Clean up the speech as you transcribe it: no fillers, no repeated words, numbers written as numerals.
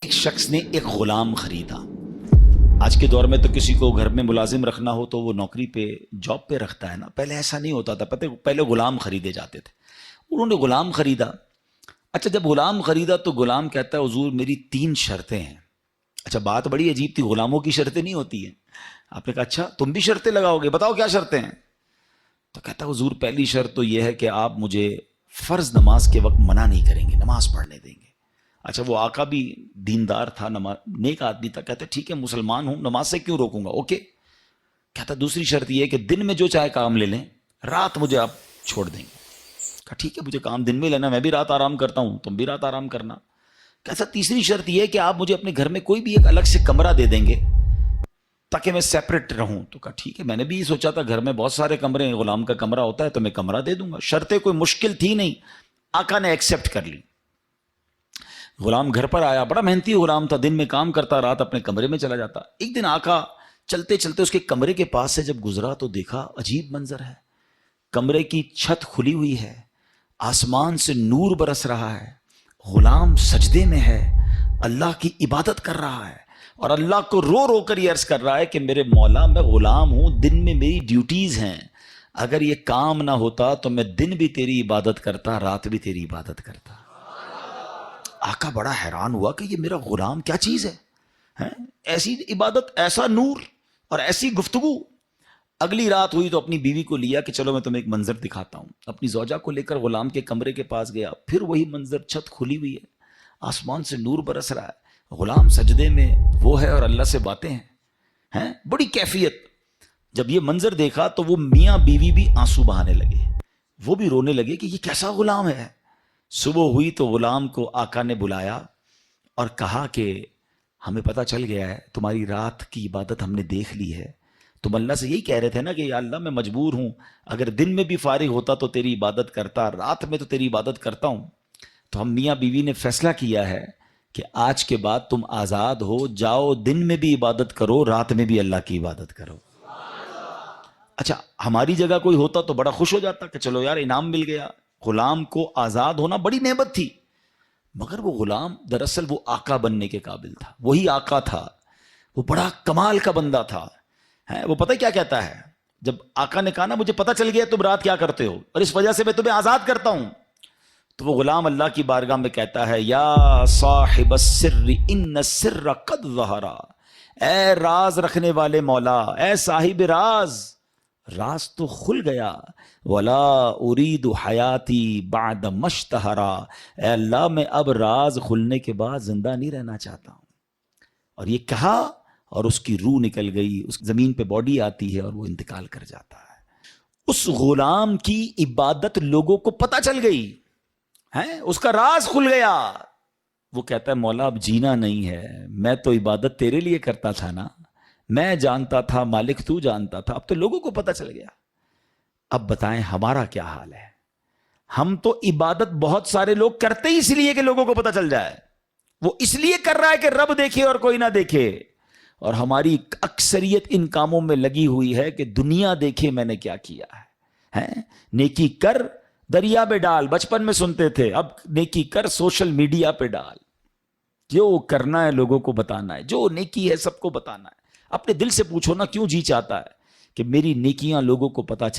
ایک شخص نے ایک غلام خریدا. آج کے دور میں تو کسی کو گھر میں ملازم رکھنا ہو تو وہ نوکری پہ جاب پہ رکھتا ہے نا. پہلے ایسا نہیں ہوتا تھا. پہلے غلام خریدے جاتے تھے. انہوں نے غلام خریدا. اچھا جب غلام خریدا تو غلام کہتا ہے حضور میری 3 شرطیں ہیں. اچھا بات بڑی عجیب تھی. غلاموں کی شرطیں نہیں ہوتی ہیں. آپ نے کہا اچھا تم بھی شرطیں لگاؤ گے, بتاؤ کیا شرطیں ہیں. تو کہتا ہے حضور پہلی شرط تو یہ ہے کہ آپ مجھے فرض نماز کے وقت منع نہیں کریں گے, نماز پڑھنے دیں گے. اچھا وہ آقا بھی دیندار تھا, نیک آدمی تھا. کہتا ٹھیک ہے مسلمان ہوں, نماز سے کیوں روکوں گا, اوکے. کہتا دوسری شرط یہ ہے کہ دن میں جو چاہے کام لے لیں, رات مجھے آپ چھوڑ دیں گے. کہا ٹھیک ہے مجھے کام دن میں لینا, میں بھی رات آرام کرتا ہوں, تم بھی رات آرام کرنا. کہتا تیسری شرط یہ ہے کہ آپ مجھے اپنے گھر میں کوئی بھی ایک الگ سے کمرہ دے دیں گے تاکہ میں سیپریٹ رہوں. تو کہا ٹھیک ہے, میں نے بھی یہ سوچا تھا گھر میں بہت سارے کمرے ہیں, غلام کا کمرہ ہوتا ہے تو میں کمرہ دے دوں گا. شرطیں کوئی مشکل تھی نہیں, آقا نے ایکسپٹ کر لی. غلام گھر پر آیا, بڑا محنتی غلام تھا, دن میں کام کرتا, رات اپنے کمرے میں چلا جاتا. ایک دن آقا چلتے چلتے اس کے کمرے کے پاس سے جب گزرا تو دیکھا عجیب منظر ہے. کمرے کی چھت کھلی ہوئی ہے, آسمان سے نور برس رہا ہے, غلام سجدے میں ہے, اللہ کی عبادت کر رہا ہے اور اللہ کو رو رو کر یہ عرض کر رہا ہے کہ میرے مولا میں غلام ہوں, دن میں میری ڈیوٹیز ہیں, اگر یہ کام نہ ہوتا تو میں دن بھی تیری عبادت کرتا, رات بھی تیری عبادت کرتا. آقا بڑا حیران ہوا کہ یہ میرا غلام کیا چیز ہے, ایسی عبادت, ایسا نور اور ایسی گفتگو. اگلی رات ہوئی تو اپنی بیوی کو لیا کہ چلو میں تمہیں ایک منظر دکھاتا ہوں. اپنی زوجہ کو لے کر غلام کے کمرے کے پاس گیا, پھر وہی منظر, چھت کھلی ہوئی ہے, آسمان سے نور برس رہا ہے, غلام سجدے میں وہ ہے اور اللہ سے باتیں ہیں, بڑی کیفیت. جب یہ منظر دیکھا تو وہ میاں بیوی بھی آنسو بہانے لگے, وہ بھی رونے لگے کہ یہ کیسا غلام ہے. صبح ہوئی تو غلام کو آقا نے بلایا اور کہا کہ ہمیں پتہ چل گیا ہے تمہاری رات کی عبادت ہم نے دیکھ لی ہے. تم اللہ سے یہی کہہ رہے تھے نا کہ یا اللہ میں مجبور ہوں, اگر دن میں بھی فارغ ہوتا تو تیری عبادت کرتا, رات میں تو تیری عبادت کرتا ہوں. تو ہم میاں بیوی نے فیصلہ کیا ہے کہ آج کے بعد تم آزاد ہو, جاؤ دن میں بھی عبادت کرو, رات میں بھی اللہ کی عبادت کرو. اچھا ہماری جگہ کوئی ہوتا تو بڑا خوش ہو جاتا کہ چلو یار انعام مل گیا. غلام کو آزاد ہونا بڑی نعمت تھی, مگر وہ غلام دراصل وہ آقا بننے کے قابل تھا. وہی آقا تھا, وہ بڑا کمال کا بندہ تھا. وہ پتہ کیا کہتا ہے, جب آقا نے کہا نا مجھے پتہ چل گیا تم رات کیا کرتے ہو اور اس وجہ سے میں تمہیں آزاد کرتا ہوں, تو وہ غلام اللہ کی بارگاہ میں کہتا ہے یا صاحب السر ان السر قد ظہر, اے راز رکھنے والے مولا, اے صاحب راز, راز تو کھل گیا. ولا ارید حیاتی بعد مشتہرا, اے اللہ میں اب راز کھلنے کے بعد زندہ نہیں رہنا چاہتا ہوں. اور یہ کہا اور اس کی روح نکل گئی, اس زمین پہ باڈی آتی ہے اور وہ انتقال کر جاتا ہے. اس غلام کی عبادت لوگوں کو پتہ چل گئی, اس کا راز کھل گیا. وہ کہتا ہے مولا اب جینا نہیں ہے, میں تو عبادت تیرے لیے کرتا تھا نا, میں جانتا تھا مالک تو جانتا تھا, اب تو لوگوں کو پتہ چل گیا. اب بتائیں ہمارا کیا حال ہے. ہم تو عبادت بہت سارے لوگ کرتے ہی اس لیے کہ لوگوں کو پتہ چل جائے, وہ اس لیے کر رہا ہے کہ رب دیکھے اور کوئی نہ دیکھے. اور ہماری اکثریت ان کاموں میں لگی ہوئی ہے کہ دنیا دیکھے میں نے کیا کیا ہے. نیکی کر دریا میں ڈال, بچپن میں سنتے تھے, اب نیکی کر سوشل میڈیا پہ ڈال. جو کرنا ہے لوگوں کو بتانا ہے, جو نیکی ہے سب کو بتانا ہے. اپنے دل سے پوچھو نا کیوں جی چاہتا ہے کہ میری نیکیاں لوگوں کو پتہ چلے.